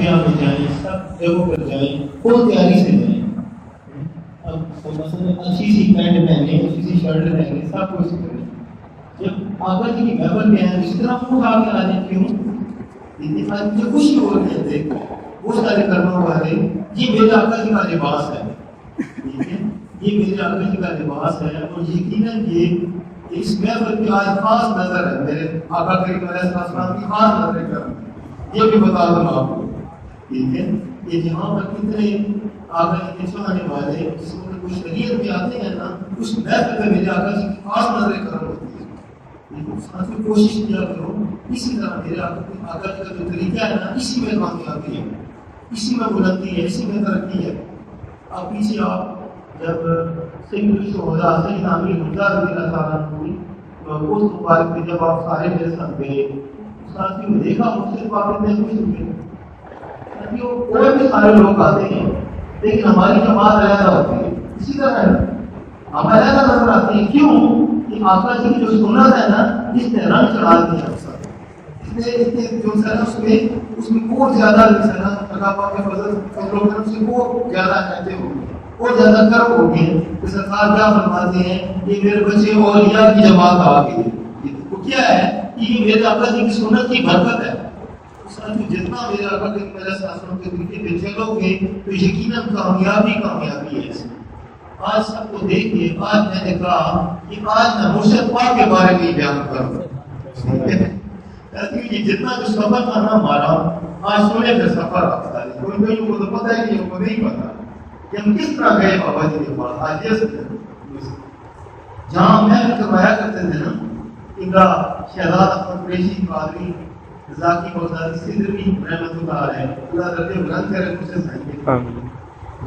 بیاں میں جائیں، سب جگہوں پر جائیں، بہت تیاری سے جائیں. اب مثلا اچھی سی پینٹ پہنے، اچھی سی شرٹ پہنے، سب کچھ کریں. جب آقا جی کی محفل پہ آئیں اسی طرح خوش آ کے آ جائیں. کیوں؟ جو خوشی ہو رہے تھے وہ سارے کرنے والے، یہ میرے آقا جی کا لباس ہے، ٹھیک ہے، یہ میرے آقا جی کا لباس ہے. اور یقیناً یہ اس محفل کی آج خاص نظر ہے، میرے آقا کریم علیہ السلام کی خاص نظر کرم. یہ بھی بتا دوں آپ کو، ٹھیک ہے. یہ جہاں پر کتنے آقا جی کے چاہنے والے جس کو کوئی شریعت میں آتے ہیں نا، اس محفل میں میرے آقا جی کی خاص نظر کرم ہوتی ہے. ساتھ میں کوشش کیا کرو اسی طرح میرے آقا جی کا جو طریقہ ہے نا، اسی میں کامیابی ہے، اسی میں بلندی ہے، اسی میں ترقی ہے. اب پیچھے آپ جب سید الشہداء سید امیر حمزہ رضی اللہ تعالیٰ عنہ اس مبارک میں جب آپ سارے میرے ساتھ گئے، ساتھ میں دیکھا مجھ سے آپ اتنے خوش ہوئے. اور بھی سارے لوگ آتے ہیں لیکن ہماری جماعت علیحدہ ہوتی ہے. اسی طرح ہم علیحدہ نظر آتے ہیں. کیوں؟ کہ آقا جی کی جو سنت ہے نا، اس نے رنگ چڑھا دیا اس میں بہت زیادہ بہت زیادہ کہتے ہو اور زیادہ کرم ہو گئے. سرکار کیا فرماتے ہیں، یہ میرے بچے اولیاء کی جماعت آ گئی. وہ کیا ہے کہ یہ میرے آقا جی کی سنت کی برکت ہے. جتنا میرے آقا جی میرے ساسوں کے طریقے پہ چلو گے تو یقیناً کامیابی کامیابی ہے. آج سب کو دیکھیے، آج میں نے کہا کہ آج میں مرشد پاک کے بارے میں بیان کروں. یہ جتنا جو سفر تھا نا ہمارا، آج سنے پہ سفر آتا ہے. کوئی کہیں کو تو پتہ ہے کہ ان کو نہیں پتا کہ ہم کس طرح گئے بابا جی کے پاس. آج یہ جہاں میں کروایا کرتے تھے نا، انگا شہزاد احمد قریشی قادری ذاکی بغدادی سدری رحمۃ اللہ علیہ، اللہ رب بلند کرے مجھ سے سائیں.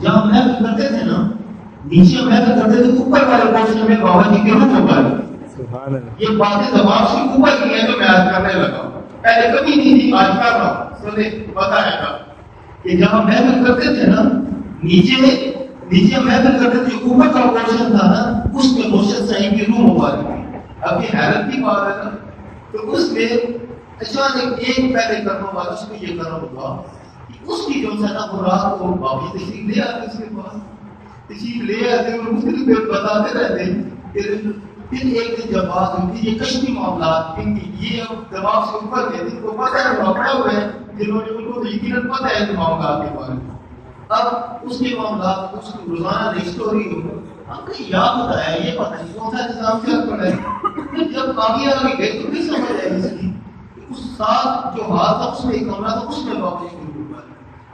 جہاں میں کرتے تھے نا، نیچے محفل کرتے تھے، اوپر والے پورشن میں بابا جی کے روح مبارک. یہ باتیں دماغ سے اوپر کی ہیں تو میں آج کرنے لگا. پہلے کبھی نہیں تھی، آج کر رہا ہوں. سنے بتایا گا کہ جہاں محفل کرتے تھے نا، نیچے محفل کرتے تھے، اوپر کا پورشن تھا نا، اس میں مرشد صاحب کی روح مبارک تھی. اب یہ حیرت کی بات ہے نا. تو اس میں اچانک ایک پہلے کرنا والا اس کو یہ کرنا ہوگا کہ اس کی جو ہے نا وہ رات کو بابا تشریف لے آتے، اس کے پاس تشریف لے آتے اور مختلف پھر بتاتے رہتے. پھر ایک دن جب بات ہوئی تھی یہ کشتی معاملات، یہ دماغ سے اوپر گئے تھے، تو پتہ ہے وہ پڑے ہوئے ہیں جنہوں نے ان کو تو یقیناً پتہ ہے معاملات کے بارے میں. اب اس کے معاملات اس کی روزانہ اسٹوری ہو، ہم کہیں یاد ہوتا ہے یہ پتہ نہیں کون سا نظام سے پڑا ہے. پھر جب آگے آگے گئے تو پھر سمجھ آئی اس کی اس ساتھ جو ہاتھ تھا اس میں ایک کمرہ تھا، اس میں بابا جی کی روح.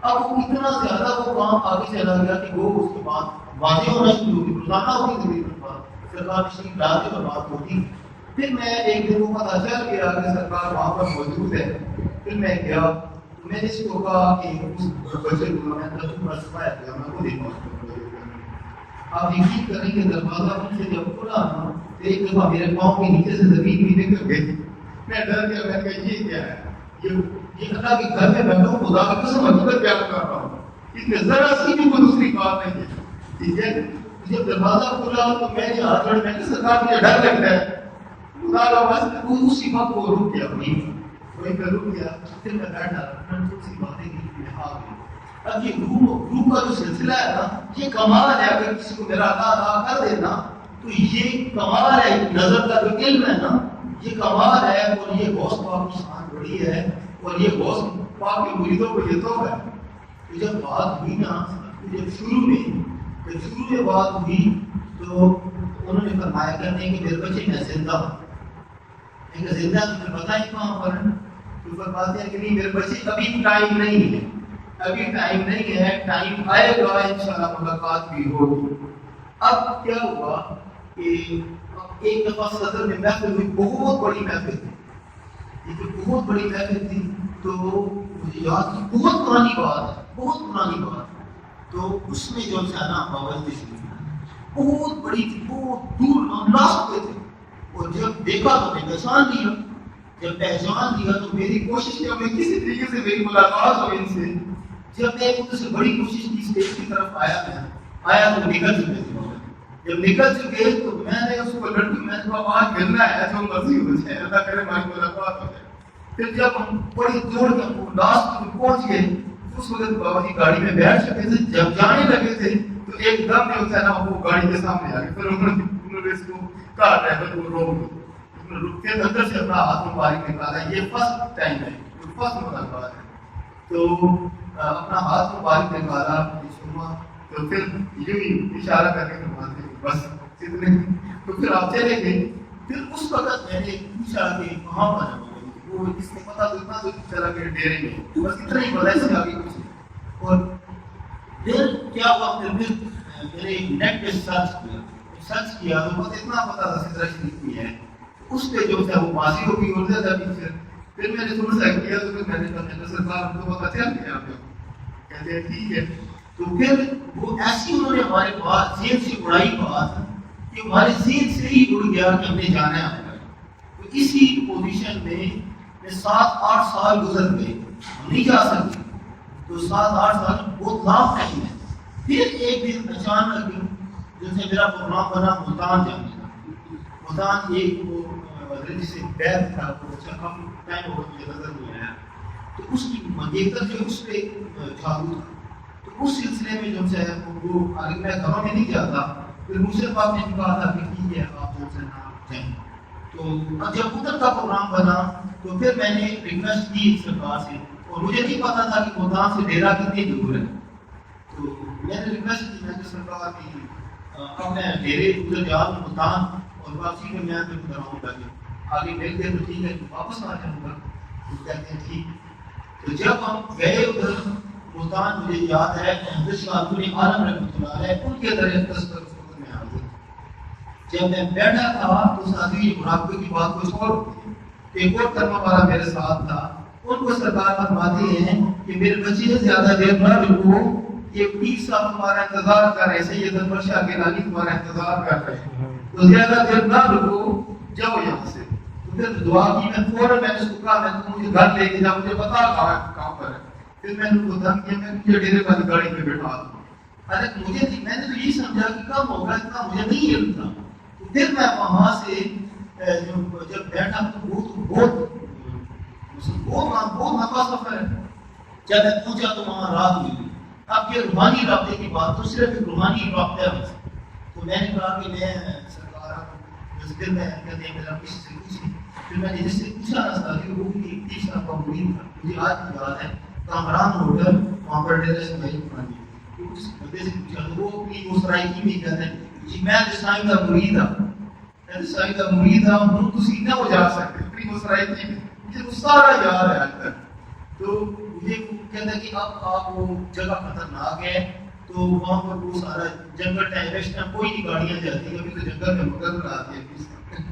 اب وہ اتنا زیادہ وہ کام آگے چلا گیا کہ وہ اس کے بعد واضح ہونا شروع ہوگی، روزانہ ہوگی تقریباً بات سرکار شریف ڈالتے پر بات ہوتی. پھر میں ایک دن کو پتہ چل گیا کہ سرکار وہاں پر موجود ہے. پھر میں گیا، میں نے اس کو کہا کہ اس بچے کو میں سفایا کیا، میں خود ہی پہنچ. آپ یقین کریں کہ دروازہ ان سے جب کھلا نا تو ایک دفعہ میرے پاؤں کے نیچے سے زمین بھی نکل گئی. میں ڈر گیا، میں کہا یہ کیا ہے، یہ اللہ کے گھر میں بیٹھا ہوں، خدا کی قسم حقیقت بیان کر رہا ہوں، اس میں ذرا سی بھی کوئی دوسری بات نہیں ہے. ٹھیک ہے، جب دروازہ کھلا تو میں نے ہاتھ جوڑے، میں نے سرکار مجھے ڈر لگتا ہے. خدا کا واسطہ وہ اسی وقت وہ رک گیا، وہیں پہ رک گیا. پھر میں بیٹھا، میں نے دوسری باتیں کی، میں آ گئی. اب یہ روح کا جو سلسلہ ہے نا، یہ کمال ہے. اگر کسی کو میرا ادا کر دینا تو یہ کمال ہے. نظر کا جو علم ہے نا، یہ کمال ہے. اور یہ غوث پاک کی شان بڑی ہے، اور یہ غوث پاک کے مریدوں کو یہ تو ہے. تو جب بات ہوئی نا، جب شروع میں بات ہوئی تو انہوں نے فرمایا کرنے کہ میرے بچے میں زندہ ہوں. میں زندہ تمہیں بتائیں کہاں پر ہے. تو فرماتے ہیں کہ نہیں میرے بچے ابھی ٹائم نہیں ہے، ابھی ٹائم نہیں ہے، ٹائم آئے گا انشاءاللہ ملاقات بھی ہوگی. اب کیا ہوا کہ ایک دفعہ صدر میں محفل ہوئی، بہت بڑی محفل تھی. یہ بہت بڑی محفل تھی تو مجھے یاد کی بہت پرانی بات. تو اس میں جو ہے نا باوجود بہت بڑی تھی، بہت دور ہم لاسٹ پہ تھے. اور جب دیکھا تو میں پہچان لیا تو میری کوشش کیا میں کسی طریقے سے میری ملاقات ہو ان سے. جب میں ان سے بڑی کوشش کی اسٹیج کی طرف آیا تو نکل چکے تھے. جب نکل چکے تو میں نے اس کو لڑکی میں تو آواز ملنا ہے جو مرضی ہو جائے، اللہ کرے ہماری ملاقات ہو جائے. پھر جب ہم بڑی دوڑ کے لاسٹ میں پہنچ گئے اس وقت بابا جی گاڑی میں بیٹھ چکے تھے، جب جانے لگے تھے تو ایک دم جو ہے نا وہ گاڑی کے سامنے آ گئے، پھر انہوں نے اس کو کہا ڈرائیور کو روک، رک کے اندر سے اپنا ہاتھ مبارک نکالا، یہ فرسٹ ٹائم ہے، فرسٹ ملاقات ہے، تو اپنا ہاتھ مبارک نکالا، تو پھر یوں ہی اشارہ کر کے فرماتے بس اتنے، تو پھر آپ چلے گئے۔ پھر اس وقت میں نے پوچھا کہ کہاں پر ہے وہ، اس کو پتا تو اتنا تو چلا کہ ڈیرے میں، بس اتنا ہی پتا، اس سے آگے کچھ نہیں۔ اور پھر کیا ہوا، پھر میں نے نیٹ پہ سرچ کیا تو بس اتنا پتا تھا سدرا شریف کی ہے، اس پہ جو تھا وہ ماضی ہو گئی اردو تھا پیچھے۔ پھر میں نے تھوڑا سا کیا تو پھر میں نے کہا میں سرکار ہم کو پتا چل گیا، آپ کہتے ہیں ٹھیک ہے۔ تو پھر وہ ایسی انہوں نے ہمارے پاس ذہن سے اڑائی بات کہ ہمارے ذہن سے ہی اڑ گیا کہ ہم نے جانا ہے آپ کا۔ تو اسی پوزیشن میں 7-8 سال گزر گئے، ہم نہیں جا سکتے، تو 7-8 سال بہت لانگ ٹائم ہے۔ پھر ایک دن اچانک جیسے میرا پروگرام بنا ملتان جانے کا، ملتان ایک وہ سے بیت تھا، وہ اچھا کافی ٹائم ہو مجھے نظر نہیں آیا، تو اس کی منگیتر جو اس پہ جادو تھا، تو اس سلسلے میں جو ہے وہ آگے میں گھروں میں نہیں جاتا، پھر مجھے پاک نے کہا تھا کہ ٹھیک ہے آپ جو ہے نا جائیں۔ تو جب ادھر کا پروگرام بنا تو پھر میں نے ریکویسٹ کی سرکار سے، اور مجھے نہیں پتا تھا کہ ملتان سے ڈیرا کتنی دور ہے، تو میں نے ریکویسٹ کی، میں نے سرکار کی اب میں ڈیرے ادھر جا ملتان اور واپسی میں میں پھر کراؤں گا کہ آگے مل گئے تو ٹھیک ہے واپس آ جاؤں گا، تو کہتے ہیں ٹھیک۔ تو جب ہم گئے ادھر ملتان، مجھے یاد ہے حضرت شاہ عالم رحمۃ اللہ علیہ ان کے در دستر اس وقت میں حاضر، جب میں بیٹھا تھا تو ساتھی مراقبے کی بات کچھ اور ہوتی، ایک اور کرما والا میرے ساتھ تھا، ان کو سرکار فرماتے ہیں کہ میرے بچے زیادہ دیر نہ رکو، یہ پیر صاحب تمہارا انتظار کر رہے ہیں، یہ دنبر شاہ کے نانی تمہارا انتظار کر رہے ہیں، تو زیادہ دیر نہ رکو، جاؤ یہاں سے۔ تو پھر دعا کی، میں فوراً میں نے اس کو کہا میں تو مجھے گھر لے کے جا، مجھے بتا کہاں پر ہے۔ پھر میں نے ان کو دھم کیا، میں مجھے ڈیرے والی گاڑی پہ بٹھا دوں، ارے مجھے نہیں، میں نے تو یہی سمجھا کہ کم ہوگا، اتنا مجھے نہیں علم تھا۔ تو پھر میں وہاں سے جب بیٹھا تو بہت لمبا سفر ہے، جب میں پوچھا تو وہاں رات ہوئی۔ اب یہ روحانی رابطے کی بات تو صرف ایک روحانی رابطہ ہے، تو میں نے کہا کہ میں سرکار ذکر میں کہتے ہیں میرا کسی سے پوچھی، پھر میں نے جس سے پوچھا رہا کہ وہ ایک تیسرا کا مرید تھا، مجھے آج بھی یاد ہے، کامران ہوٹل وہاں پر ڈیرے سے بھائی پڑھانی، اس بندے سے پوچھا تو وہ اپنی وہ سرائکی میں کہتے ہیں جی میں دسائیں کا مرید ہوں، میں دسائیں کا مرید ہوں، تسی نہ ہو جا سکتے، اپنی وہ سرائکی میں مجھے وہ سارا یاد ہے آج تک۔ تو مجھے کہتا ہے کہ اب آپ وہ جگہ خطرناک ہے، تو وہاں پر وہ سارا جنگل ٹائم ہے، کوئی نہیں گاڑیاں جاتی، ابھی تو جنگل میں مگر آتی ہے،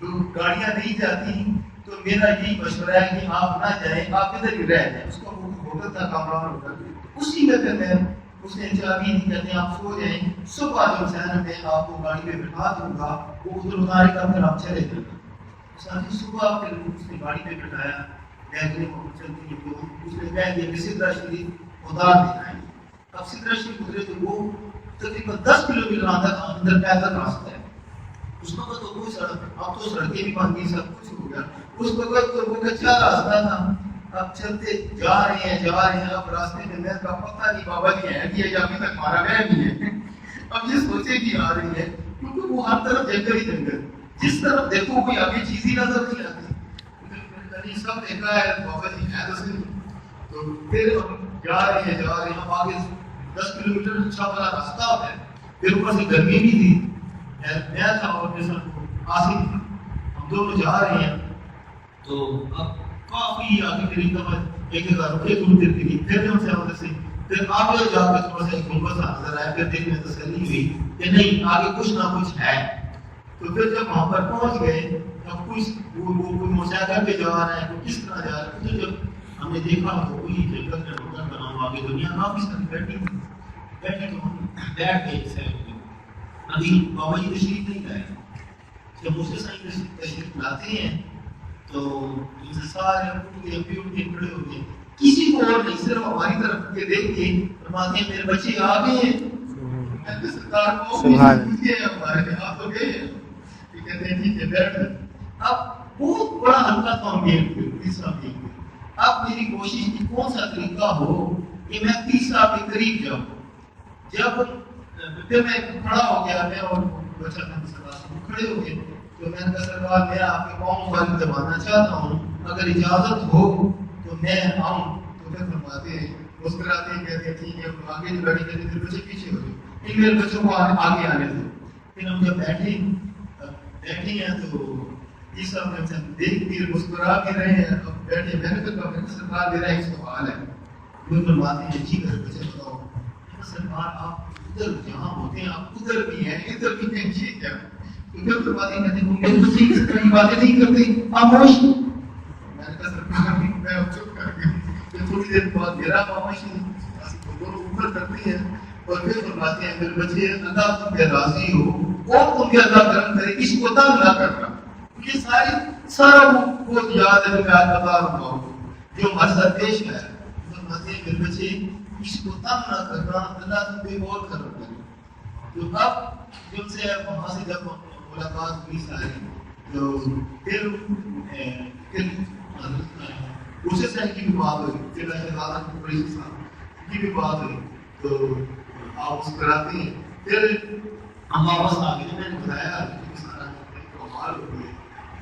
تو گاڑیاں نہیں جاتی، تو میرا یہی مشورہ ہے کہ آپ نہ جائیں، آپ ادھر ہی رہ جائیں۔ اس کا ہوٹل تھا کامران ہوٹل، اسی میں پھر میں اس نے چابی نہیں کہتے ہیں آپ سو جائیں، صبح جو ہے میں آپ کو گاڑی میں بٹھا دوں گا، وہ ادھر اتارے گا، پھر آپ چلے جائیں گے۔ ساتھی صبح پھر اس نے گاڑی پہ بٹھایا، دیکھنے کو چلتی ہے، تو اس نے کہہ دیا کہ سدرا شریف اتار دینا ہے۔ اب سدرا شریف اترے تو وہ تقریباً 10 کلومیٹر اندر پیدل راستہ ہے، اس وقت تو کوئی سڑک، اب تو سڑکیں بھی بن گئی، سب کچھ ہو گیا، اس وقت تو وہ کچا راستہ تھا۔ اب چلتے جا رہے ہیں، اب راستے میں میں کا پتہ نہیں بابا جی ہے کہ یہ ابھی تک مارا گیا نہیں ہے، اب یہ سوچے کہ آ رہی ہے، کیونکہ وہ ہر طرف جنگل ہی جنگل، جس طرف دیکھو کوئی آگے چیز ہی نظر نہیں آتی، سب دیکھا ہے بابا جی ہے تو صحیح۔ تو پھر ہم جا رہے ہیں، ہم آگے 10 کلومیٹر اچھا والا راستہ ہے، پھر اوپر سے گرمی بھی تھی، میں تھا اور میرے ساتھ آصف تھا، ہم دونوں جا رہے ہیں، تو اب کافی آگے قریب ایک رکے دور دیر کی، پھر ہم سے ادھر سے پھر آگے جا کے تھوڑا سا ایک گنبد سا نظر آیا، پھر دیکھنے تسلی ہوئی کہ نہیں آگے کچھ نہ کچھ ہے۔ تو پھر جب وہاں پر پہنچ گئے، اب کچھ وہ کوئی موٹرسائیکل پہ جا رہا ہے، کوئی کس طرح جا رہا ہے، تو جب ہم نے دیکھا تو وہی جنگل میں ہوٹل بنا ہوا، آگے دنیا کافی ساری بیٹھی تو ہم بیٹھ گئے سیل میں۔ ابھی بابا جی تشریف نہیں لائے، جب مجھ سے سائیں تشریف لاتے ہیں تو سارے اٹھ کے کھڑے ہو گئے، کسی کو اور نہیں، صرف ہماری طرف کے دیکھ کے فرماتے ہیں میرے بچے آ گئے ہیں، سرکار کو پوچھیے ہمارے آپ تو گئے ہیں، کہتے ہیں ٹھیک ہے بیٹھ گئے۔ اب بہت بڑا ہلکا تھا، اب میری کوشش کی کون سا طریقہ ہو کہ میں 30 سال کے قریب جاؤں. جب پھر میں کھڑا ہو گیا, میں اور بچہ کھڑے ہو گئے, تو میں نے کہا سرکار میں آپ کے پاؤں مبارک دبانا چاہتا ہوں, اگر اجازت ہو تو میں آؤں. تو پھر فرماتے ہیں مسکراتے ہیں, کہتے ہیں ٹھیک ہے, آگے جو بیٹھے کہتے پھر بچے پیچھے ہو جائے, ان میرے بچوں کو آگے آنے دو. پھر ہم جب بیٹھے ہیں تو یہ سب میں دیکھ کے مسکرا کے رہے ہیں. اب بیٹھے میں نے کہا سرکار میرا ایک سوال ہے. وہ فرماتے ہیں جی کر بچے بتاؤ. سرکار آپ ادھر جہاں ہوتے ہیں آپ ادھر بھی ہیں ادھر بھی ہیں, یہ کیا؟ پھر فرماتے ہیں کہتے ہیں میرے بچے سے کئی باتیں نہیں کرتے, خاموش. میں نے کہا سرکار میں چپ کر کے تھوڑی دیر بعد میرا خاموش دونوں اوپر کرتے ہیں. اور پھر فرماتے ہیں میرے بچے اللہ تم پہ راضی ہو اور تم پہ اللہ کرم کرے, اس کو تنگ نہ کرنا. یہ سارا وہ یاد ہے جو میں آج بتا رہا ہوں جو ہمارے ساتھ پیش ہے. فرماتے ہیں میرے بچے اس کو تنگ نہ کرنا, اللہ تم پہ اور کرم کرے. تو اب جب سے وہاں سے جب ملاقات ہوئی ساری, تو پھر اسے صاحب کی بھی بات ہوئی, پھر شہزادہ قریشی صاحب کی بھی بات ہوئی. تو آپ اس کراتے ہیں. پھر ہم واپس آ گئے. میں نے بتایا سارا کمال ہو گئی,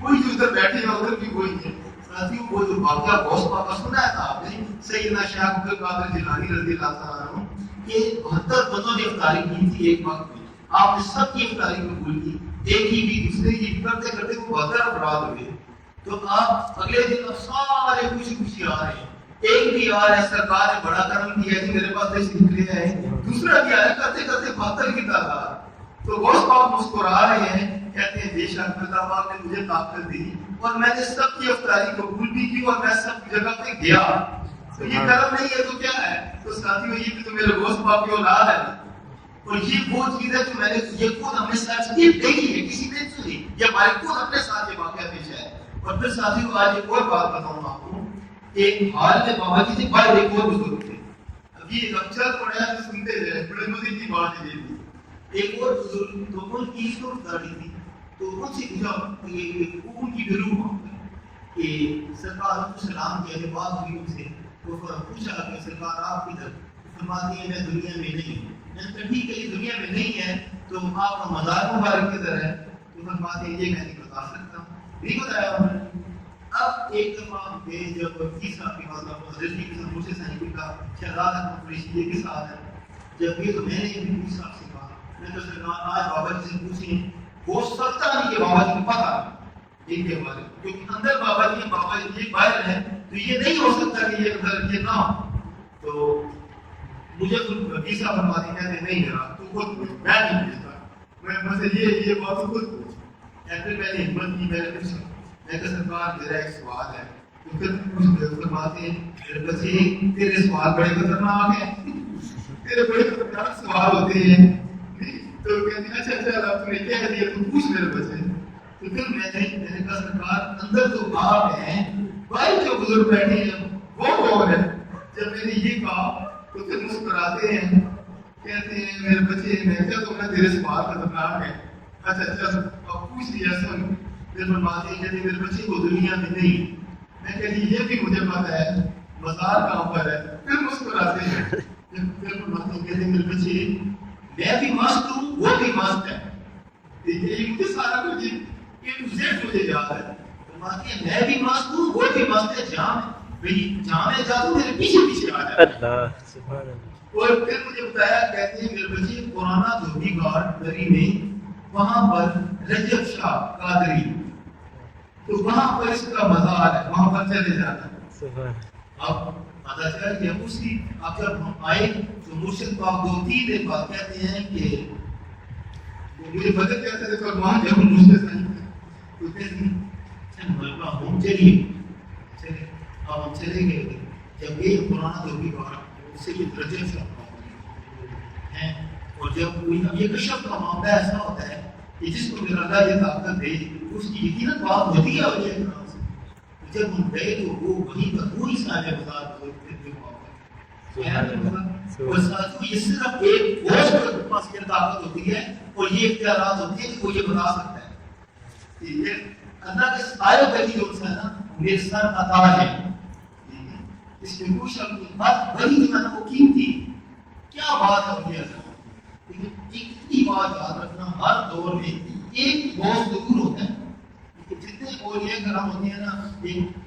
کوئی جو ادھر بیٹھے ہیں ادھر بھی وہی ہے. ساتھیوں وہ جو واقعہ غوث پاک کا سنا تھا آپ نے, سیدنا شیخ عبد القادر جیلانی رضی اللہ تعالیٰ عنہ, کہ 72 بندوں نے افطاری کی تھی ایک وقت میں. آپ نے سب کی افطاری قبول کی, ایک ہی بھی دوسرے کی کرتے کرتے وہ 72 افراد ہوئے. تو آپ اگلے دن اب سارے خوشی خوشی آ رہے ہیں. ایک بھی آ رہا ہے سرکار نے بڑا کرم کیا ہے میرے پاس تشریف لے آئے, دوسرا بھی آ رہا ہے کرتے کرتے 72 کی تعداد. تو غوث پاک مسکرا رہے ہیں, کہتے ہیں بے شک اللہ پاک نے مجھے طاقت دی اور میں نے سب کی افطاری قبول بھی کی اور میں سب جگہ پہ گیا. تو یہ کرم نہیں ہے تو کیا ہے؟ تو ساتھیوں یہ بھی تو میرے غوث پاک کی اولاد ہے. اور یہ وہ چیز ہے جو میں نے یہ خود ہم نے سچ کی دیکھی ہے, کسی نے سنی, یہ ہمارے خود اپنے ساتھ یہ واقعہ پیش ہے. اور پھر ساتھیوں آج ایک اور بات بتاؤں آپ کو. ایک حال میں بابا جی سے بڑے ایک اور بزرگ تھے. ابھی اکثر پڑھا تو سنتے ہیں, بڑے مزے کی بات ہے. ایک اور بزرگ تو ان کی صرف داڑھی تھی, تو ان سے پوچھا ان کی گروہ کہ سرکار کو سلام کیا, بات ہوئی ان سے. تو پوچھا کہ سرکار آپ کدھر؟ فرماتی ہیں میں دنیا میں نہیں ہوں. میں نے کہا ٹھیک ہے یہ دنیا میں نہیں ہے تو آپ کا مزار مبارک کدھر ہے؟ تو فرماتے ہیں یہ میں نہیں بتا سکتا. نہیں بتایا انہوں نے. اب ایک دفعہ جب 30 سال کے بعد حضرت کی قسم مجھ سے صحیح کا شہزادہ قریشی کے ساتھ ہے, جب یہ تو میں نے بھی 30 سال سے کہا, میں تو سرکار آج بابا جی سے پوچھیں, ہو سکتا نہیں کہ بابا جی کو پتا ان کے بارے میں, کیونکہ اندر بابا جی یہ باہر ہے تو یہ نہیں ہو سکتا کہ یہ اندر یہ نہ ہو. تو مجھے عیسیٰ فرماتے کہتے نہیں یار تو خود پوچھ, میں نہیں پوچھتا, میں بس یہ بات خود پوچھ. ایسے میں نے ہمت کی, میں نے پوچھا, میں کہا سرکار میرا ایک سوال ہے. تو پھر فرماتے ہیں میرے بچے تیرے سوال بڑے خطرناک ہیں, تیرے بڑے خطرناک سوال ہوتے ہیں. تو کہتے ہیں اچھا آپ نے کہہ دیا تو پوچھ میرے بچے. تو پھر میں نے کہا سرکار اندر تو آپ ہیں, باہر جو بزرگ بیٹھے ہیں وہ کون ہے؟ جب میں نے یہ کہا تو پھر مسکراتے ہیں, کہتے ہیں میرے بچے میں کیا تو میں تیرے سوال خطرناک ہے. اچھا اب پوچھ لیا سن. پھر فرماتے ہیں کہتے میرے بچے کو دنیا میں نہیں. میں کہتی یہ بھی مجھے پتا ہے مزار کہاں پر ہے. پھر مسکراتے ہیں. پھر فرماتے ہیں کہتے میرے بچے میں بھی مست ہوں وہ بھی مست ہے. یہ مجھے سارا کچھ مجھے یاد ہے. فرماتے ہیں میں بھی مست ہوں وہ بھی مست ہے. جہاں میں جادو میرے پیچھے پیچھے آ جائے. اللہ سبحان اللہ. اور پھر مجھے بتایا کہتے ہیں میرے بچے پرانا دھوبی گھاٹ دری میں وہاں پر رجب شاہ قادری, تو وہاں پر اس کا مزار ہے, وہاں پر چلے جانا. اب پتا چلا کہ اسی اب جب ہم آئے تو مرشد پاک 2-3 دن بعد کہتے ہیں کہ مجھے پتہ کہتے تھے کہ وہاں جب مرشد نہیں تو کہتے ہیں ہم چلیے اب ہم چلے گئے. جب یہ پرانا دھوبی گھاٹ اس سے یہ رجب شاہ ہے, اور جب یہ کشف کا معاملہ ایسا ہوتا ہے کہ جس کو اللہ یہ طاقت دے اس کی یقیناً بات ہوتی ہے. اور جب ہم گئے تو وہ وہیں پر وہی صاحب مزار اور ساتھ یہ صرف ایک گوشت کے پاس یہ طاقت ہوتی ہے اور یہ اختیارات ہوتی ہیں کہ وہ یہ بتا سکتا ہے. یہ اللہ کے سائے بلی جو ہے نا میرے سر عطا ہے, اس میں کوئی شک نہیں. بات وہی جو میں نے وہ کی بات ہے لیکن اتنی بات یاد رکھنا، ہر دور میں ایک دوست ضرور ہوتا ہے. جتنے اولیاء کرام ہوتے ہیں نا،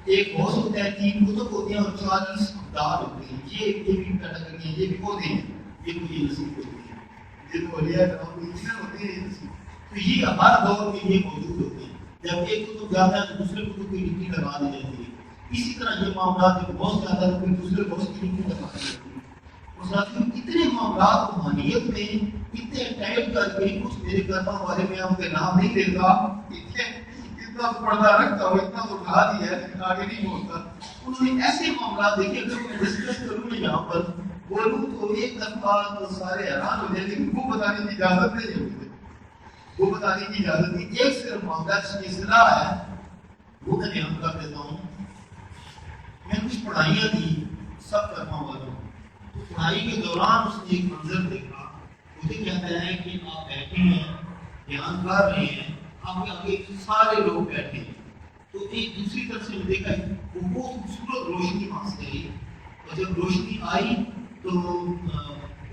ایک ہوش ہوتا ہے، 3 کتب ہوتے ہیں اور 40 اقدار ہوتے ہیں. یہ بھی کیٹیگری ہیں، یہ بھی پودے ہیں، یہ مجھے نصیب ہوتی ہے. جن اولیاء کرام ہوتے ہیں یہ نصیب، تو یہ ہر دور میں یہ موجود ہوتے ہیں. جب ایک کتب زیادہ ہے تو دوسرے کتب کی لکھی لگا دی جاتی ہے. اسی طرح یہ معاملات جب بہت زیادہ ہے تو پھر دوسرے بہت کی لکھی لگا دی جاتی ہے. اور ساتھیوں اتنے معاملات روحانیت میں اتنے ٹائپ کر کے کچھ میرے کرما والے میں آپ کے نام نہیں لیتا، اتنا پردہ رکھتا ہوں، اتنا اٹھا دیا ہے لیکن آگے نہیں بولتا. انہوں نے ایسے معاملات دیکھے، اگر میں ڈسکس کروں میں یہاں پر بولوں تو ایک دفعہ تو سارے حیران ہو جائیں، لیکن وہ بتانے کی اجازت نہیں ہے مجھے، وہ بتانے کی اجازت نہیں. ایک صرف معاملہ جس کی اصلاح ہے وہ میں بیان کر دیتا ہوں. میں کچھ پڑھائیاں تھی سب کرما والوں، تو پڑھائی کے دوران اس نے ایک منظر دیکھا. مجھے کہتا ہے کہ آپ بیٹھے ہیں بیان کر رہے ہیں، آپ کے آگے سارے لوگ بیٹھے ہیں، تو ایک دوسری طرف سے دیکھا وہ بہت خوبصورت روشنی وہاں سے آئی. اور جب روشنی آئی تو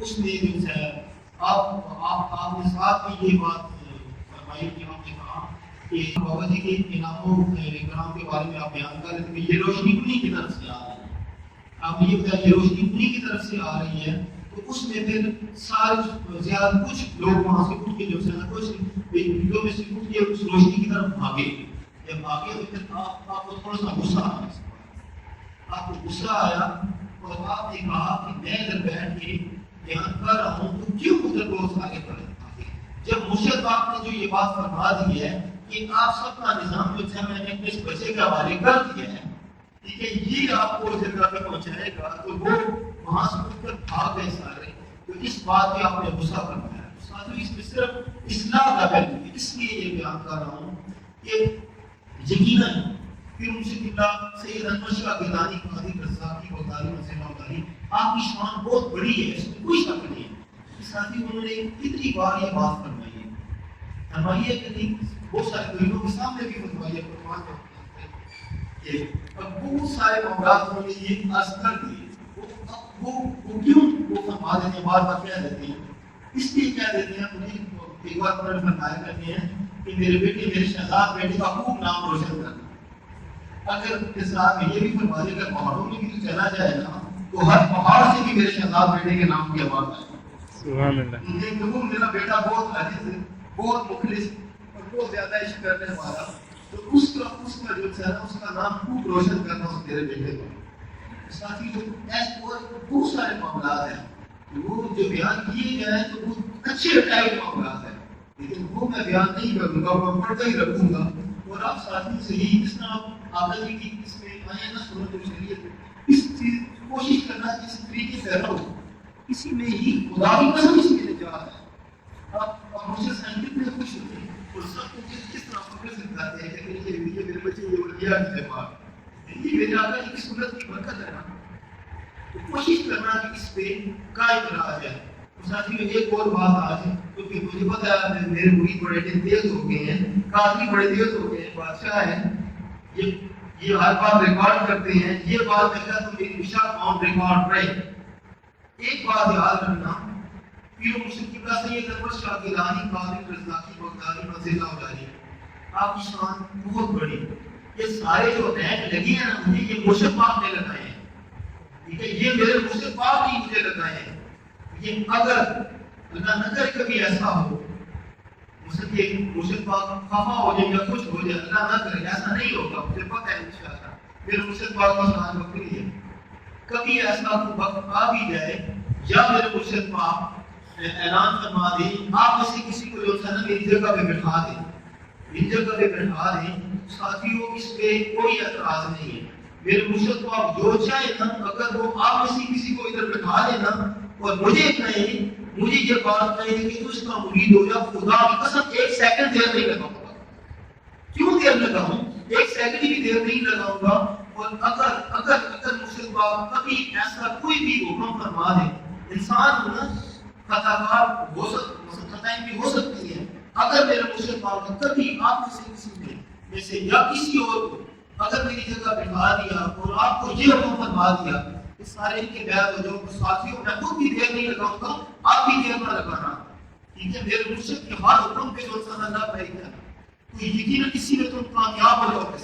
اس نے جو ہے آپ نے ساتھ میں یہ بات فرمائی کہ آپ نے کہا کہ بابا جی کے انعاموں کرام کے بارے میں آپ بیان کر رہے تھے کہ یہ روشنی انہیں کی طرف سے آ رہی ہے. آپ نے یہ بتایا یہ روشنی انہیں کی طرف سے آ رہی ہے. تو اس میں پھر سارے زیادہ کچھ لوگ وہاں سے اٹھ کے جو ہے کچھ ویڈیو میں سے اٹھ کے اس روشنی کی طرف بھاگے. جب بھاگے تو پھر آپ کو تھوڑا سا غصہ آیا، آپ کو غصہ آیا اور آپ نے کہا کہ میں ادھر بیٹھ کے بیان کر رہا ہوں تو کیوں ادھر بہت آگے بڑھے. جب مرشد پاک نے جو یہ بات فرما دی ہے کہ آپ سب کا نظام جو ہے میں نے اپنے اس بچے کے حوالے کر دیا ہے، ٹھیک ہے، یہ آپ کو اس جگہ پہ پہنچائے گا، تو وہ وہاں سے اٹھ کر بھاگ گئے سارے. تو اس بات پہ آپ نے غصہ فرمایا. ساتھیوں اس میں صرف اصلاح کا پہلو ہے، اس لیے یہ بیان کر رہا ہوں کہ یقیناً پھر ان سے قبلہ سید انور شاہ گیلانی قادری رضاقی بغدادی مسئلہ بغدادی آپ کی شان بہت بڑی ہے، اس میں کوئی شک نہیں ہے. ساتھی انہوں نے کتنی بار یہ بات فرمائی ہے، فرمائی ہے کہ نہیں بہت سارے دلیلوں کے سامنے بھی فرمائی ہے. بہت سارے معاملات انہوں نے یہ عرض کر دیے. وہ کیوں وہ فرما دیتے ہیں، بار بار کہہ دیتے ہیں، اس لیے کہہ دیتے ہیں. انہیں ایک بار پر فرمایا کرتے ہیں کہ میرے بیٹے میرے شہزاد بیٹے کا خوب نام روشن کرنا. اگر اس رات میں یہ بھی فرما دے کر پہاڑوں میں بھی تو چلا جائے نا تو ہر پہاڑ سے بھی میرے شہزاد بیٹے کے نام کی آواز آئے. سبحان اللہ. میرا بیٹا بہت عاجز ہے، بہت مخلص اور بہت زیادہ عشق کرنے والا، تو اس کا جو ہے اس کا نام خوب روشن کرنا اس میرے بیٹے کو. ساتھی ایسے بہت سارے معاملات ہیں وہ جو بیان کیے گئے ہیں تو بہت اچھے ٹائپ معاملات ہیں، لیکن وہ میں بیان نہیں کروں گا، میں پڑھتا ہی رکھوں گا. اور آپ ساتھی سے ہی جس طرح آپ جی کی اس میں آئے نا سنت شریعت، اس چیز کوشش کرنا کہ اس طریقے سے رہو، اسی میں ہی خدا کی قسم اس میں نجات ہے. آپ مجھے سائن کتنے خوش ہوتے ہیں اور سب کو کس طرح فکر سے بتاتے ہیں کہ یہ میرے بچے یہ اولیاء کی جماعت، یہ میرے آقا کی سنت کی برکت ہے نا. تو کوشش کرنا کہ اس پہ قائم رہا جائے. ساتھی میں ایک اور بات آج ہے کیونکہ مجھے پتا ہے میرے مرید بڑے تیز ہو گئے ہیں، قاضی بڑے تیز ہو گئے ہیں، بادشاہ ہیں، یہ ہر بات ریکارڈ کرتے ہیں. یہ بات میں کہتا ہوں میری اشارہ آن ریکارڈ رہے. ایک بات یاد رکھنا، پیر مرشد قبلہ سید انور شاہ گیلانی قادری رضاقی بغدادی مسئلہ بغدادی آپ کی شان بہت بڑی. یہ سارے جو ٹیگ لگے ہیں نا مجھے یہ مرشد پاک نے لگائے ہیں، ٹھیک ہے، یہ میرے مرشد پاک نے مجھے لگائے ہیں. یہ اگر اللہ نہ کرے کبھی ایسا ہو مرشد پاک خفا ہو جائے یا کچھ ہو جائے، اللہ نہ کرے ایسا نہیں ہوگا، مجھے پتہ ہے انشاءاللہ میرے مرشد پاک کی شان بکری ہے. کبھی ایسا وقت آ بھی جائے یا میرے مرشد پاک اعلان فرما دیں آپ میں سے کسی کو جو ہے نا میری جگہ پہ بٹھا دیں، میری جگہ پہ بٹھا دیں، ساتھیوں اس پہ کوئی اعتراض نہیں ہے. میرے مرشد پاک جو چاہے نا اگر وہ آپ میں سے کسی کو ادھر بٹھا دے نا اور مجھے کہیں مجھے یہ بات کہیں کہ تو اس کا مرید ہو جا، خدا کی قسم ایک سیکنڈ دیر نہیں لگاؤں گا. کیوں دیر لگاؤں؟ ایک سیکنڈ بھی دیر نہیں لگاؤں گا. اور اگر مرشد پاک کبھی ایسا کوئی بھی حکم فرما دے، انسان ہو نا خطا کار ہو سکتا، خطائیں بھی ہو سکتی ہیں. اگر میرے مرشد پاک نے کبھی آپ میں سے کسی میں سے یا کسی اور کو اگر میری جگہ بٹھا دیا اور آپ کو یہ حکم فرما دیا کہ سارے ان کے بیعت ہو جاؤ، تو ساتھیوں میں خود بھی دیر نہیں لگاؤں گا، کافی دیر نہ لگانا، ٹھیک ہے، میرے مرشد کے ہر حکم پہ جو انسان اللہ پہ ہے تو یقیناً اسی میں تم کامیاب ہو جاؤ گے،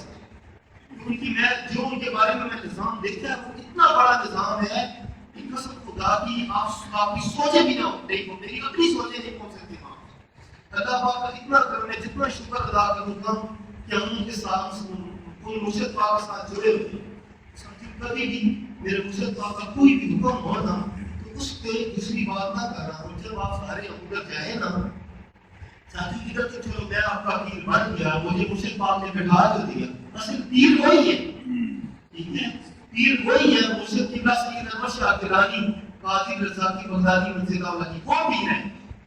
کیونکہ میں جو ان کے بارے میں نظام دیکھتا ہے وہ اتنا بڑا نظام ہے کہ قسم خدا کی آپ کی سوچیں بھی نہ نہیں ہو، میری اپنی سوچیں نہیں پہنچ سکتی وہاں۔ اللہ پاک کا اتنا میں جتنا شکر ادا کروں گا کہ ہم ان کے ساتھ ان مرشد پاک کے ساتھ جڑے ہوئے ہیں، کبھی بھی میرے مرشد پاک کا کوئی بھی حکم ہو نا تو اس پہ دوسری بات نہ کرنا، اور جب آپ سارے ادھر جائیں نا ساتھی ادھر تو چلو میں آپ کا پیر بن گیا، مجھے مرشد پاک نے بٹھا جو دیا، اصل پیر وہی ہے، ٹھیک ہے، پیر وہی ہے، مرشد قبلہ سید احمد شاہ گیلانی قادری رضاقی بغدادی منزل اللہ کی وہ پیر ہے،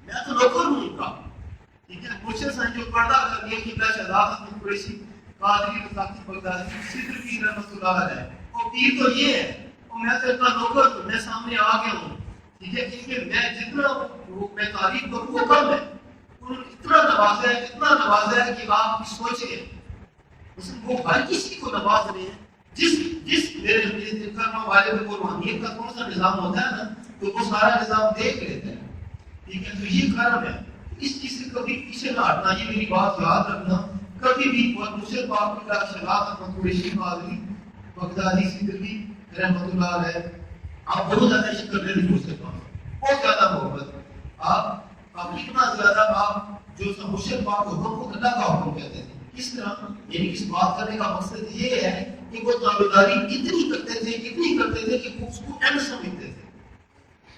میں تو نوکر ہوں ان کا، ٹھیک ہے۔ مرشد صاحب جو پردہ کر دیا قبلہ شہزاد احمد قریشی قادری رضاقی بغدادی صدر پیر رحمۃ اللہ علیہ، وہ پیر تو یہ ہے، اور میں تو اتنا نوکر ہوں، میں سامنے آ گیا ہوں، ٹھیک ہے، کیونکہ میں جتنا میں تعریف کروں وہ کم ہے، اتنا نوازا ہے کہ آپ کی سوچیں وہ ہر کسی کو نواز رہے ہیں، جس میرے کرم والے میں وہ روحانیت کا کون سا نظام ہوتا ہے نا تو وہ سارا نظام دیکھ لیتا ہے، ٹھیک ہے، تو یہ کرم ہے، اس چیز سے کبھی پیچھے نہ ہٹنا، یہ میری بات یاد رکھنا کبھی بھی، اور مرشد پاک کا شہزاد احمد قریشی قادری بغدادی سدری رحمۃ اللہ علیہ، آپ بہت زیادہ شکر کرتے ہیں مرشد پاک، بہت زیادہ محبت، آپ اتنا زیادہ آپ جو مرشد پاک حکم کو اللہ کا حکم کہتے ہیں، کس طرح، یعنی اس بات کرنے کا مقصد یہ ہے کہ وہ تابعداری اتنی کرتے تھے کہ وہ اس کو اینڈ سمجھتے تھے،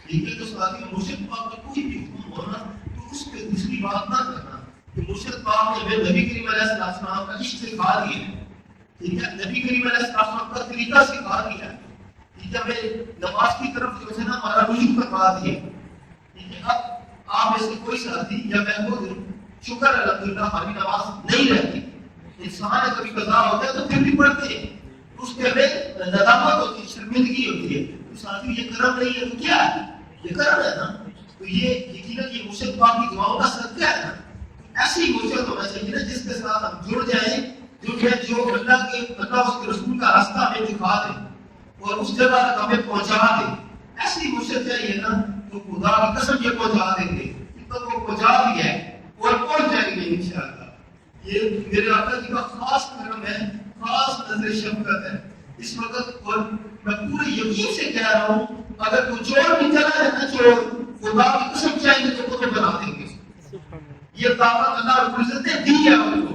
ٹھیک ہے، تو ساتھ ہی مرشد پاک کا کوئی بھی حکم ہونا تو اس پہ دوسری بات نہ کرنا، کہ مرشد پاک نے نبی کریم علیہ السلام کا عشق سکھا دیا ہے، ٹھیک ہے، نبی کریم علیہ السلام کا طریقہ سکھا دیا ہے، ٹھیک ہے، ہمیں نماز کی طرف جو ہے نا ہمارا رجوع کروا دیا، ٹھیک ہے، اب آپ میں سے کوئی ساتھی یا میں خود شکر الحمدللہ ہماری نماز نہیں رہتی، انسان کبھی قضا ہوتا ہے تو پھر بھی پڑھتے ہیں، اس کے ہمیں ندامت ہوتی ہے، شرمندگی ہوتی ہے، تو ساتھی یہ کرم نہیں ہے تو کیا ہے، یہ کرم ہے نا، تو یہ یقیناً یہ مرشد پاک کی دعاؤں کا صدقہ ہے نا، ایسی مرشد ہونا چاہیے نا جس کے ساتھ ہم جڑ جائیں، جو اللہ اس کے رسول کا راستہ ہمیں دکھا دے اور اس جگہ تک ہمیں پہنچا دے، ایسی مرشد چاہیے نا تو خدا کی قسم یہ پہنچا دیں گے، تو وہ پہنچا دیا ہے اور پہنچ جائیں گے انشاءاللہ۔ یہ میرے آقا جی کا خاص کرم ہے، خاص نظر شفقت ہے اس وقت، اور میں پورے یقین سے کہہ رہا ہوں اگر کوئی چور بھی چلا ہے نا، چور خدا کی قسم چاہیں گے تو بنا دیں گے، یہ طاقت اللہ رب العزت نے دی ہے ان کو،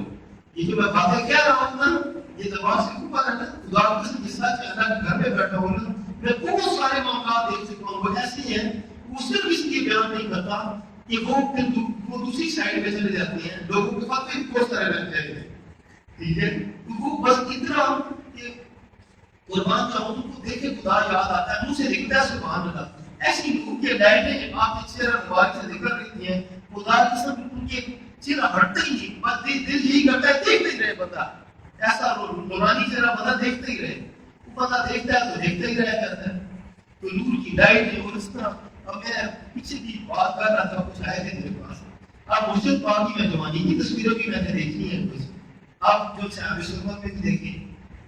یہ جو میں باتیں کہہ رہا ہوں نا یہ زبان سے اوپر ہے نا، خدا کی قسم جس طرح اللہ کے گھر میں بیٹھا ہوں نا میں بہت سارے معاملات دیکھ چکا ہوں، وہ ایسے ہیں وہ صرف اس لیے بیان نہیں کرتا کہ وہ دوسری سائڈ پہ چلے جاتے ہیں، لوگوں کے پاس بھی بہت سارے لگ جاتے ہیں، ٹھیک ہے، تو وہ بس اتنا کہ قربان کا ان کو دیکھ کے خدا یاد آتا ہے، منہ سے دکھتا ہے سبحان اللہ، ایسی ان کے لائٹیں آپ کے چہرہ مبارک سے ذکر رہتی ہیں، خدا کی قسم ان کے چہرہ ہٹتا ہی نہیں، بس دل یہی کرتا ہے دیکھتے ہی رہے بندہ، ایسا نورانی چہرہ بندہ دیکھتے ہی رہے، وہ بندہ دیکھتا ہے تو دیکھتے ہی رہا کرتا ہے، تو نور کی لائٹ ہے، اور اس طرح اب میں پیچھے کی بات کر رہا تھا، کچھ آئے تھے میرے پاس، اب مرشد پاک کی میں جوانی کی تصویریں بھی میں نے دیکھی ہیں کچھ، اب جو صحابہ سنت میں بھی دیکھی،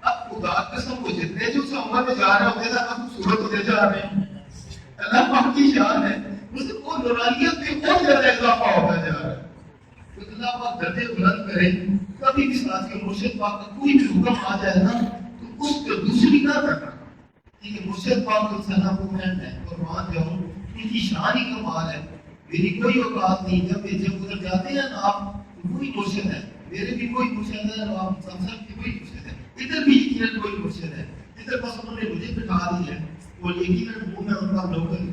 اب خدا قسم کو جتنے جو سے عمر میں جا رہے ہوتے تھا اب خوبصورت ہوتے جا رہے ہیں، اللہ پاک کی شان ہے، اس کو نورانیت میں بہت زیادہ اضافہ ہوتا جا رہا ہے، تو اللہ پاک درجے بلند کرے، کبھی بھی ساتھ کے مرشد پاک کا کوئی بھی حکم آ جائے نا تو اس پہ دوسری نہ کرنا، ٹھیک ہے، مرشد پاک کو سنا کو میں قربان جاؤں، ان کی شان ہی کمال ہے، میری کوئی اوقات نہیں، جب ادھر جاتے ہیں نا آپ کوئی مرشد ہے، میرے بھی کوئی مرشد ہے، آپ سب کی کوئی مرشد ہے، ادھر بھی یقیناً کوئی مرشد ہے، ادھر بس انہوں نے مجھے بٹھا دیا ہے اور یقیناً وہ میں ان کا نوکر ہوں،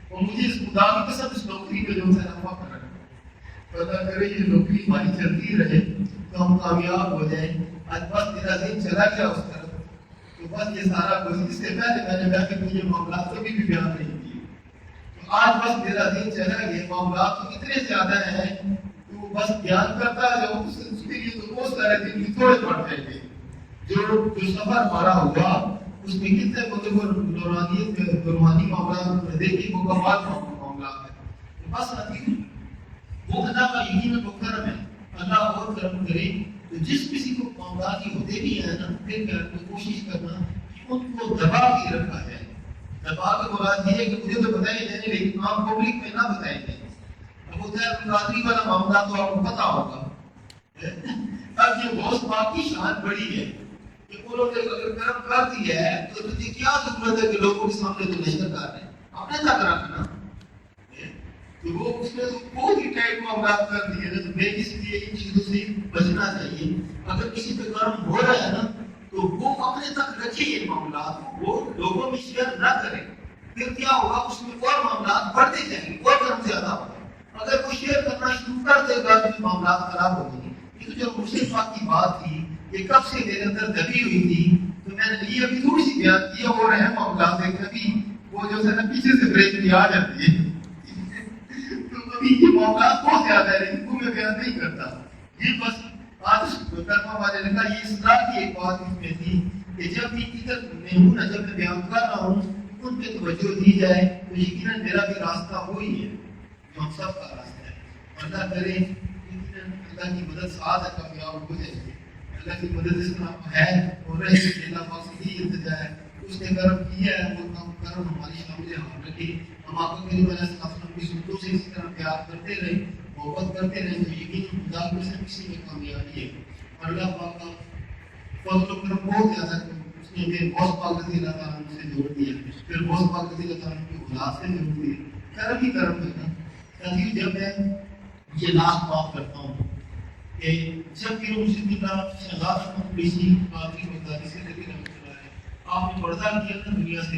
اور مجھے اس خدا کی قسم اس نوکری پہ جو ہے نا فخر ہے، پتا کرے یہ نوکری ہماری چلتی رہے تو ہم کامیاب ہو جائیں، آج بس میرا ذہن چلا گیا اس طرف، تو بس یہ سارا کچھ اس سے پہلے میں نے بیٹھ کے مجھے معاملات کبھی بھی بیان نہیں کیے، تو آج بس میرا ذہن چلا گیا، معاملات تو اتنے زیادہ ہیں تو بس بیان کرتا ہے جو اس کے لیے تو بہت سارے دن بھی تھوڑے پڑ جائیں گے، جو سفر ہمارا ہوا اس میں کتنے مطلب نورانیت روحانی معاملات دیکھی وہ کمال معاملات ہے، بس آتی وہ اللہ کا یقین و کرم ہے، اللہ اور کرم کرے، تو جس کسی کو معاملات ہوتے بھی ہیں نا پھر کوشش کرنا ان کو دبا کے رکھا جائے، دبا کے مراد یہ ہے کہ مجھے تو بتائے جائیں لیکن عام پبلک میں نہ بتائے جائیں. ابو ذر القادری والا معاملہ تو آپ کو پتا ہوگا. اب یہ غوث پاک کی شان بڑی ہے کہ انہوں نے اگر کرم کر دیا ہے تو تجھے کیا ضرورت ہے کہ لوگوں کے سامنے تو نہیں کر رہے ہیں اپنے تک رکھنا. تو وہ اس نے تو بہت ہی ٹائٹ معاملات کر دیے نا. تو میں اس لیے ان چیزوں سے بچنا چاہیے. اگر کسی پہ کرم ہو رہا ہے نا تو وہ اپنے تک رکھے یہ معاملات, وہ لوگوں میں شیئر نہ کرے. پھر کیا ہوگا, اس میں اور معاملات بڑھتے جائیں گے, اور کرم زیادہ ہوگا. اگر وہ شیئر کرنا شروع کر دے گا تو معاملات خراب ہو جائیں گے. یہ تو جو مرشد پاک کی بات تھی یہ کب سے میرے اندر دبی ہوئی تھی. تو میں نے یہ ابھی تھوڑی سی بیان کی ہو رہے ہیں معاملات ہے کہ ابھی وہ جو ہے نا پیچھے سے بریک بھی آ جاتی ہے. تو ابھی یہ معاملات بہت زیادہ ہے لیکن وہ میں بیان نہیں کرتا. یہ بس آج کرما والے نے کہا یہ اصلاح کی ایک بات اس میں تھی کہ جب بھی ادھر میں ہوں نا, جب میں بیان کر رہا ہوں ان پہ توجہ دی جائے تو یقیناً میرا بھی راستہ وہی ہے جو ہم سب کا راستہ ہے. اللہ کرے اللہ کی مدد ساتھ ہے کامیاب ہو جائے گی. اللہ کی مدد اس طرح ہے اور رہے کہ اللہ پاک سے ہی التجا ہے. اس نے کرم کیا ہے, وہ کرم ہماری شامل ہم رکھے. ہم آپ کو کریم علیہ السلام کی سنتوں سے اسی طرح پیار کرتے رہے, محبت کرتے رہے تو یقین خدا کو سے کسی میں کامیابی ہے. اور اللہ پاک کا فضل و کرم بہت زیادہ ہے. اس نے ہمیں غوث پاک رضی اللہ تعالیٰ عنہ سے جوڑ دیا, پھر غوث پاک رضی اللہ تعالیٰ عنہ کی اولاد سے جوڑ دیا. کرم ہی کرم ہے نا. تاکہ جب میں یہ لاسٹ بات کرتا ہوں کہ جب کہ مرشد اللہ شہزاد احمد قریشی قادری بغدادی سے لگے رحمۃ اللہ علیہ آپ نے پردہ کیا تھا دنیا سے.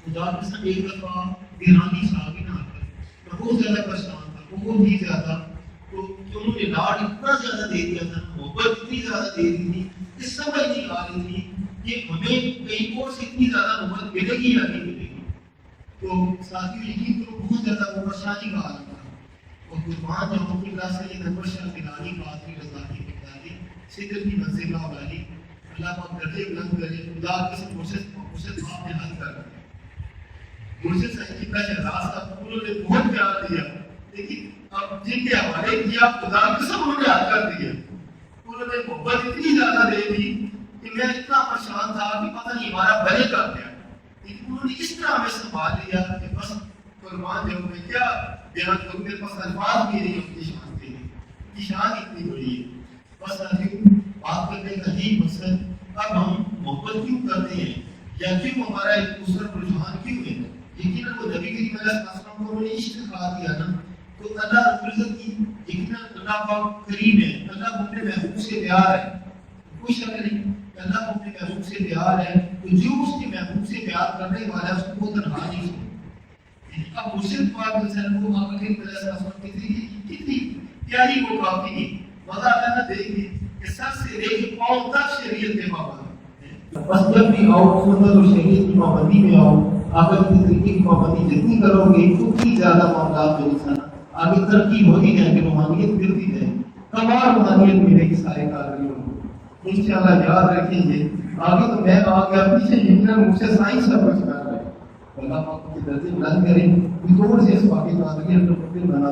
خدا کے ساتھ ایک دفعہ ایرانی صحابی نہ آ کر بہت زیادہ پریشان تھا, بہت ہی زیادہ. تو انہوں نے لاڈ اتنا زیادہ دے دیا تھا, محبت اتنی زیادہ دے دی تھی کہ سمجھ نہیں آ رہی تھی کہ ہمیں کہیں اور سے اتنی زیادہ محبت ملے گی یا نہیں ملے گی. تو ساتھیوں یقین کرو بہت زیادہ وہ پریشانی کا حال تھا. اور قربان جاؤں اپنی کلاس سے یہ نمبر شاہ بلانی قادری رضاقی بغدادی صدر کی منزل والی اللہ پاک درجے بلند کرے. خدا کے مرشد پاک نے حل کر دیا. مرشد صاحب کا شہزاد صاحب انہوں نے بہت پیار دیا لیکن اب جن کے حوالے کیا خدا کے سب انہوں نے حل کر دیا. انہوں نے محبت اتنی زیادہ دے دی کہ میں اتنا پریشان تھا کہ پتہ نہیں ہمارا بھلے کر گیا. لیکن انہوں نے اس طرح ہمیں سنبھال لیا کہ بس قربان جاؤں میں کیا بیان کروں, میرے پاس الفاظ بھی نہیں اپنی شان کے لیے. کی شان اتنی بڑی ہے. بس ساتھیوں بات کرنے کا یہی مقصد, اب ہم محبت کیوں کرتے ہیں یا کیوں ہمارا ایک دوسرا رجحان کیوں ہے. یقیناً وہ نبی کریم علیہ السلام کو انہوں نے عشق سکھا دیا نا, تو اللہ رب العزت کی یقیناً اللہ پاک کریم ہے. اللہ کو اپنے محبوب سے پیار ہے, کوئی شک نہیں. اللہ کو اپنے محبوب سے پیار ہے تو جو اس کے محبوب سے پیار کرنے والا ہے اس کو تنہا نہیں چھوڑے. اب مرشد پاک کو آقا کریم علیہ السلام کتنی پیاری وہ کافی ہے. مزہ آتا ہے دیکھیے کہ سر سے لے کے پاؤں تک شریعت کے پابند. بس جب بھی آؤ سنت اور شریعت کی پابندی میں آؤ, آقا کی طریقے کی پابندی جتنی کرو گے اتنی زیادہ معاملات میں انسان آگے ترقی ہوتی جائے گی, روحانیت ملتی جائے گی, کمال روحانیت ملے گی سارے کاریوں کو. انشاءاللہ یاد رکھیں گے. آگے تو میں آ گیا پیچھے یقیناً مجھ سے سائنس سب کچھ کر رہے ہیں. اللہ پاک کی درجے بلند کریں. تھوڑے سے اس باقی بات کی ہم لوگ پھر بنا